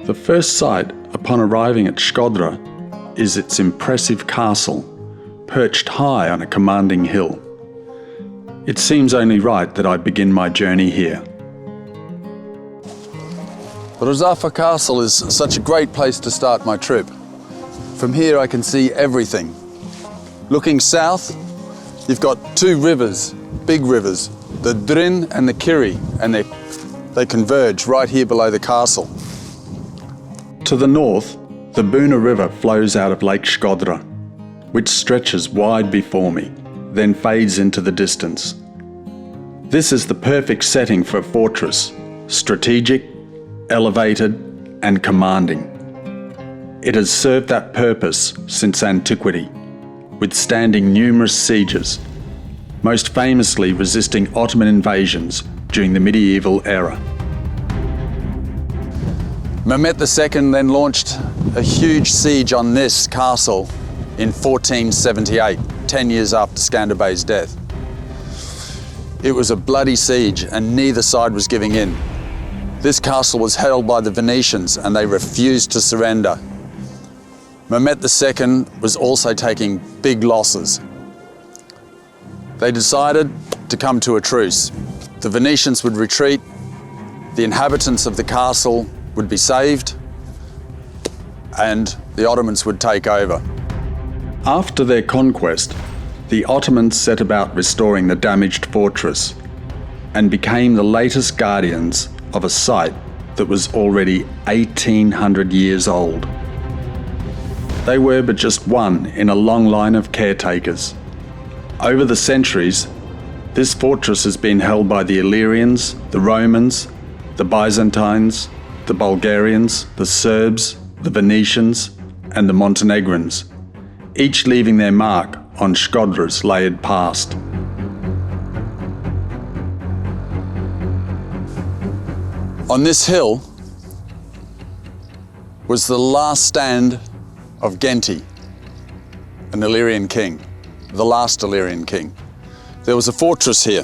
The first sight upon arriving at Shkodra is its impressive castle, perched high on a commanding hill. It seems only right that I begin my journey here. Rzafa Castle is such a great place to start my trip. From here I can see everything. Looking south, you've got two rivers, big rivers, the Drin and the Kiri, and they converge right here below the castle. To the north, the Buna River flows out of Lake Shkodra, which stretches wide before me, then fades into the distance. This is the perfect setting for a fortress, strategic, elevated, and commanding. It has served that purpose since antiquity, withstanding numerous sieges, most famously resisting Ottoman invasions during the medieval era. Mehmet II then launched a huge siege on this castle in 1478, 10 years after Skanderbe's death. It was a bloody siege and neither side was giving in. This castle was held by the Venetians and they refused to surrender. Mehmet II was also taking big losses. They decided to come to a truce. The Venetians would retreat, the inhabitants of the castle would be saved, and the Ottomans would take over. After their conquest, the Ottomans set about restoring the damaged fortress and became the latest guardians of a site that was already 1800 years old. They were but just one in a long line of caretakers. Over the centuries, this fortress has been held by the Illyrians, the Romans, the Byzantines, the Bulgarians, the Serbs, the Venetians, and the Montenegrins, each leaving their mark on Shkodra's layered past. On this hill was the last stand of Genti, an Illyrian king, the last Illyrian king. There was a fortress here.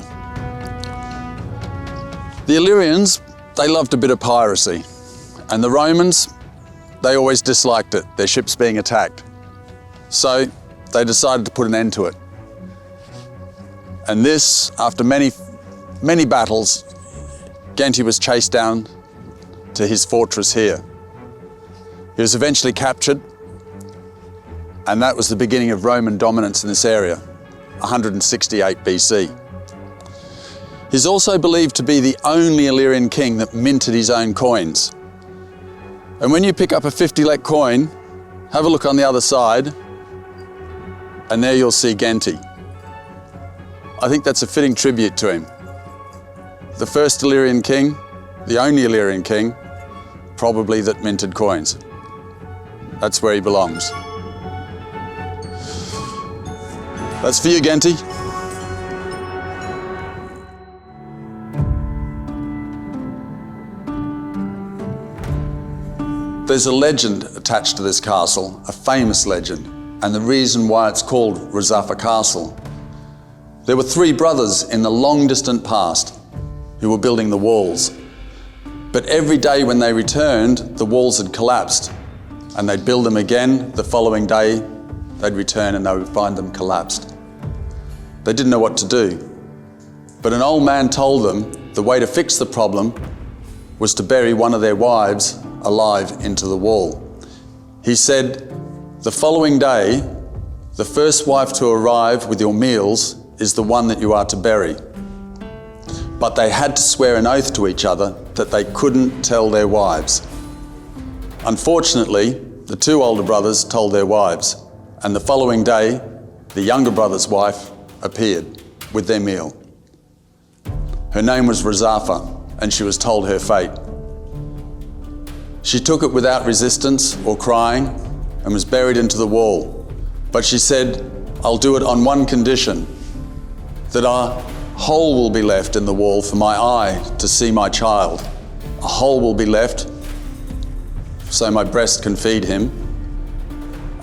The Illyrians, they loved a bit of piracy, and the Romans, they always disliked it, their ships being attacked. So they decided to put an end to it. And this, after many battles, Genti was chased down to his fortress here. He was eventually captured, and that was the beginning of Roman dominance in this area, 168 BC. He's also believed to be the only Illyrian king that minted his own coins. And when you pick up a 50 lek coin, have a look on the other side, and there you'll see Genti. I think that's a fitting tribute to him. The first Illyrian king, the only Illyrian king, probably that minted coins. That's where he belongs. That's for you, Genti. There's a legend attached to this castle, a famous legend, and the reason why it's called Rzafa Castle. There were three brothers in the long distant past who were building the walls. But every day when they returned, the walls had collapsed, and they'd build them again. The following day, they'd return and they would find them collapsed. They didn't know what to do. But an old man told them the way to fix the problem was to bury one of their wives alive into the wall. He said, the following day, the first wife to arrive with your meals is the one that you are to bury. But they had to swear an oath to each other that they couldn't tell their wives. Unfortunately, the two older brothers told their wives, and the following day, the younger brother's wife appeared with their meal. Her name was Rzafa, and she was told her fate. She took it without resistance or crying and was buried into the wall. But she said, I'll do it on one condition, that a hole will be left in the wall for my eye to see my child. A hole will be left so my breast can feed him.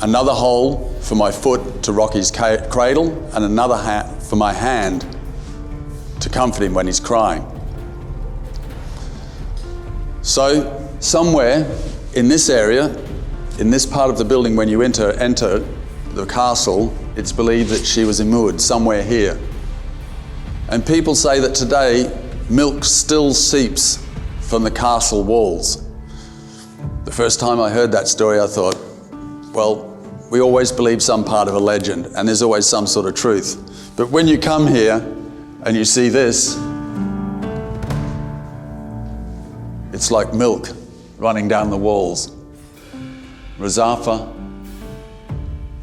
Another hole for my foot to rock his cradle, and another for my hand to comfort him when he's crying. So somewhere In this area, in this part of the building, when you enter the castle, it's believed that she was immured somewhere here. And people say that today, milk still seeps from the castle walls. The first time I heard that story, I thought, well, we always believe some part of a legend, and there's always some sort of truth. But when you come here and you see this, it's like milk running down the walls. Razafa,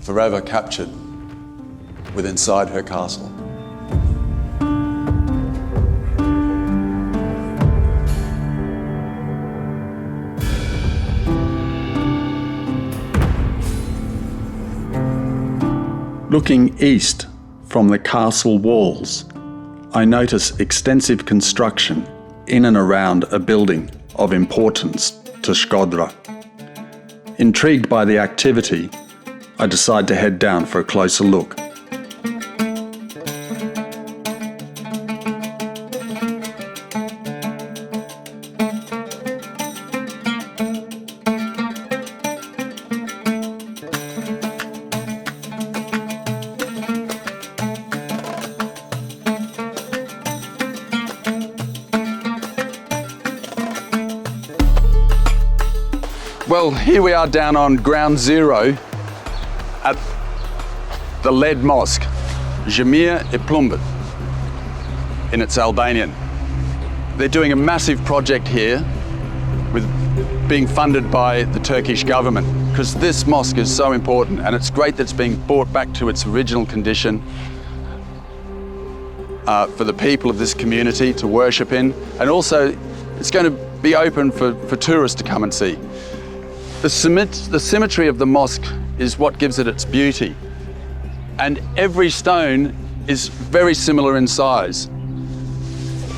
forever captured within inside her castle. Looking east from the castle walls, I notice extensive construction in and around a building of importance to Shkodra. Intrigued by the activity, I decide to head down for a closer look. Well, here we are down on ground zero at the lead mosque, Jamia e Plumbet, in its Albanian. They're doing a massive project here with being funded by the Turkish government, because this mosque is so important, and it's great that it's being brought back to its original condition for the people of this community to worship in, and also it's going to be open for tourists to come and see. The symmetry of the mosque is what gives it its beauty, and every stone is very similar in size.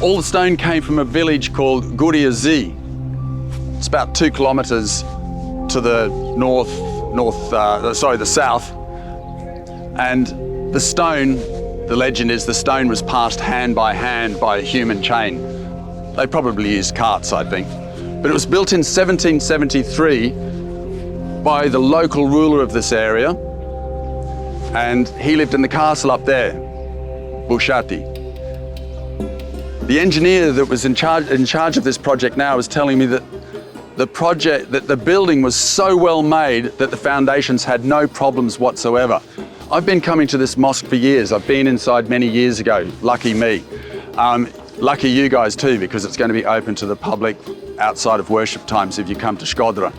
All the stone came from a village called Guriazi. It's about 2 kilometers to the the south. And the stone, the legend is the stone was passed hand by a human chain. They probably used carts, I think. But it was built in 1773 by the local ruler of this area, and he lived in the castle up there, Bushati. The engineer that was in charge of this project now was telling me that the building was so well made that the foundations had no problems whatsoever. I've been coming to this mosque for years. I've been inside many years ago, lucky me. Lucky you guys too, because it's going to be open to the public outside of worship times if you come to Shkodra.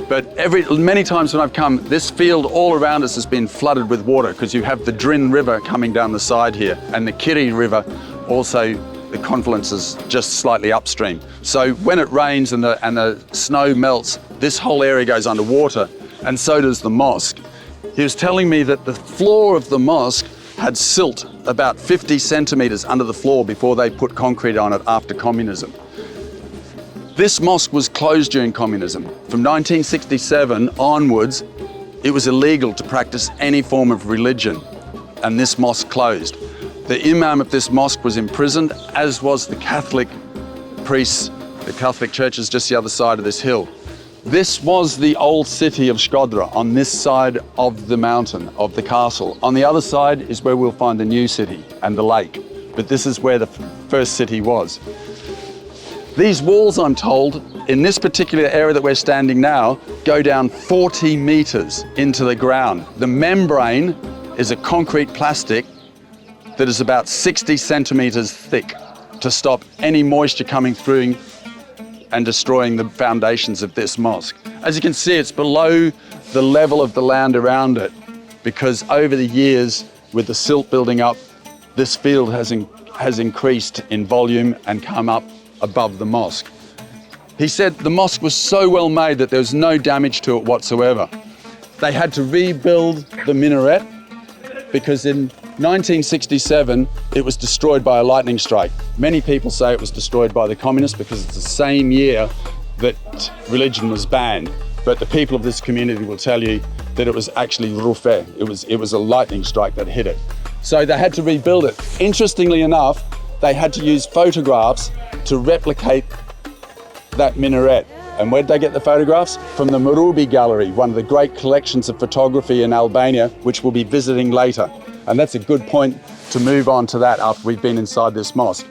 But many times when I've come, this field all around us has been flooded with water, because you have the Drin River coming down the side here, and the Kiri River also, the confluence is just slightly upstream. So when it rains and the snow melts, this whole area goes underwater, and so does the mosque. He was telling me that the floor of the mosque had silt about 50 centimeters under the floor before they put concrete on it after communism. This mosque was closed during communism. From 1967 onwards, it was illegal to practice any form of religion, and this mosque closed. The imam of this mosque was imprisoned, as was the Catholic priests. The Catholic church is just the other side of this hill. This was the old city of Shkodra on this side of the mountain, of the castle. On the other side is where we'll find the new city and the lake, but this is where the first city was. These walls, I'm told, in this particular area that we're standing now, go down 40 meters into the ground. The membrane is a concrete plastic that is about 60 centimeters thick to stop any moisture coming through and destroying the foundations of this mosque. As you can see, it's below the level of the land around it, because over the years, with the silt building up, this field has increased in volume and come up above the mosque. He said the mosque was so well made that there was no damage to it whatsoever. They had to rebuild the minaret because in 1967 it was destroyed by a lightning strike. Many people say it was destroyed by the communists because it's the same year that religion was banned. But the people of this community will tell you that it was actually rufe. It was a lightning strike that hit it. So they had to rebuild it. Interestingly enough, they had to use photographs to replicate that minaret. And where did they get the photographs? From the Murubi Gallery, one of the great collections of photography in Albania, which we'll be visiting later. And that's a good point to move on to that after we've been inside this mosque.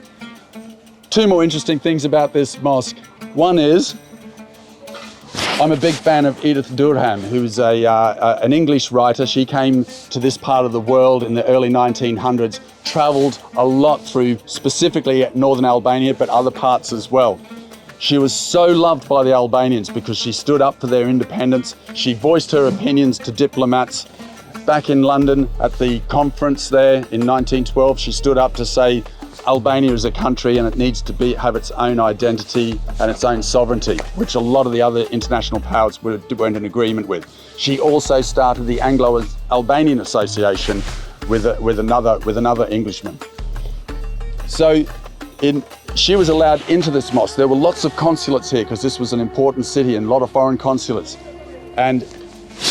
Two more interesting things about this mosque. One is, I'm a big fan of Edith Durham, who's an English writer. She came to this part of the world in the early 1900s, traveled a lot through specifically northern Albania, but other parts as well. She was so loved by the Albanians because she stood up for their independence. She voiced her opinions to diplomats. Back in London at the conference there in 1912, she stood up to say Albania is a country and it needs to have its own identity and its own sovereignty, which a lot of the other international powers weren't in agreement with. She also started the Anglo-Albanian Association with another Englishman. So she was allowed into this mosque. There were lots of consulates here because this was an important city and a lot of foreign consulates. And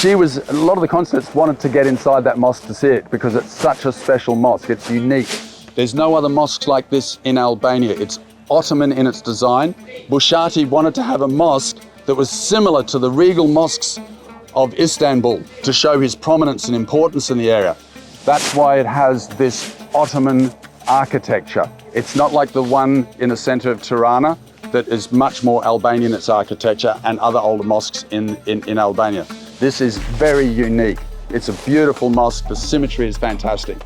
a lot of the consulates wanted to get inside that mosque to see it because it's such a special mosque. It's unique. There's no other mosques like this in Albania. It's Ottoman in its design. Bushati wanted to have a mosque that was similar to the regal mosques of Istanbul to show his prominence and importance in the area. That's why it has this Ottoman architecture. It's not like the one in the center of Tirana that is much more Albanian in its architecture and other older mosques in Albania. This is very unique. It's a beautiful mosque. The symmetry is fantastic.